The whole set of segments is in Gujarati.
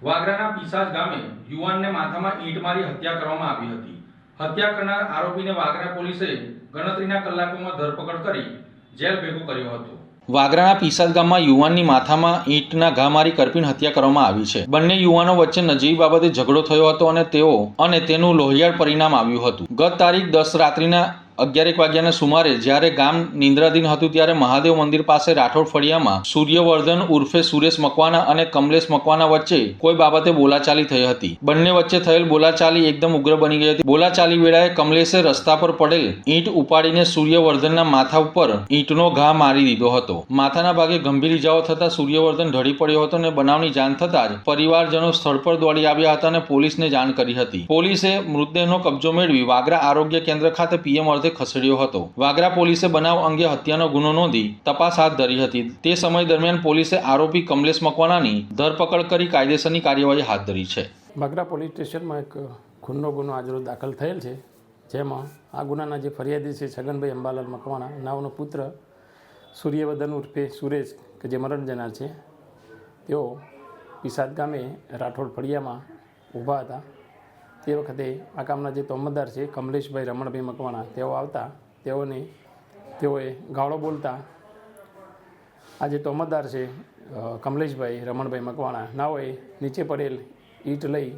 વાગરાના પીસાજ ગામે યુવાનને માથામાં ઈંટ મારી હત્યા કરવામાં આવી હતી. હત્યા કરનાર આરોપીને વાગરા પોલીસે ગણતરીના કલાકોમાં ધરપકડ કરી જેલ ભેગું કર્યો હતો. વાગરાના પીસાજ ગામમાં યુવાનની માથામાં ઈંટના ઘા મારી કરપીણ હત્યા કરવામાં આવી છે. બંને યુવાનો વચ્ચે નજીવી બાબતે ઝઘડો થયો હતો અને તેનું લોહિયાળ પરિણામ આવ્યું હતું. ગત તારીખ 10 રાત્રિના 11 વાગ્યાના સુમારે જ્યારે ગામ નિંદ્રાધીન હતું ત્યારે મહાદેવ મંદિર પાસે રાઠોડ ફળિયામાં સૂર્યવર્ધન ઉર્ફે સુરેશ મકવાણા અને કમલેશ મકવાણા વચ્ચે કોઈ બાબતે બોલાચાલી થઈ હતી. બંને વચ્ચે થયેલ બોલાચાલી એકદમ ઉગ્ર બની ગઈ હતી. બોલાચાલી વેળાએ કમલેશે રસ્તા પર પડેલ ઈંટ ઉપાડીને સૂર્યવર્ધનના માથા ઉપર ઈંટનો ઘા મારી દીધો હતો. માથાના ભાગે ગંભીર ઇજાઓ થતા સૂર્યવર્ધન ઢળી પડ્યો હતો અને બનાવની જાણ થતાં જ પરિવારજનો સ્થળ પર દોડી આવ્યા હતા અને પોલીસને જાણ કરી હતી. પોલીસે મૃતદેહનો કબજો મેળવી વાગરા આરોગ્ય કેન્દ્ર ખાતે પીએમ અર્થે ખસેડ્યો હતો. વાગરા પોલીસે બનાવ અંગે હત્યાનો ગુનો નોંધી તપાસ હાથ ધરી હતી. તે સમય દરમિયાન પોલીસે આરોપી કમલેશ મકવાણાની ધરપકડ કરી કાયદેસરની કાર્યવાહી હાથ ધરી છે. વાગરા પોલીસ સ્ટેશનમાં એક ખૂનનો ગુનો આજરોજ દાખલ થયેલ છે, જેમાં આ ગુનાના જે ફરિયાદી છે છગનભાઈ અંબાલાલ મકવાણા નામનો પુત્ર સૂર્યવર્ધન ઉર્ફે સુરેશ કે જે મરણ જનાર છે, તેઓ પીસાદ ગામે રાઠોડ ફળિયામાં ઊભા હતા. તે વખતે આ કામના જે તોમતદાર છે કમલેશભાઈ રમણભાઈ મકવાણા તેઓ આવતા તેઓએ ગાળો બોલતા આ જે તોમતદાર છે કમલેશભાઈ રમણભાઈ મકવાણા નાઓએ નીચે પડેલ ઈંટ લઈ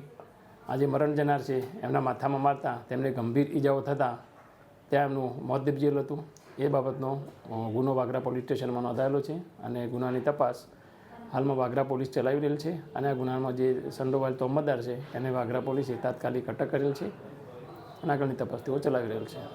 આ જે મરણ જનાર છે એમના માથામાં મારતા તેમને ગંભીર ઈજાઓ થતાં ત્યાં એમનું મોત નીપજેલું હતું. એ બાબતનો ગુનો વાગરા પોલીસ સ્ટેશનમાં નોંધાયેલો છે અને ગુનાની તપાસ હાલમાં વાગરા પોલીસ ચલાવી રહેલ છે અને આ ગુનામાં જે સંડોવાયેલ તોમતદાર છે એને વાગરા પોલીસે તાત્કાલિક અટક કરેલ છે અને આગળની તપાસ તેઓ ચલાવી રહેલ છે.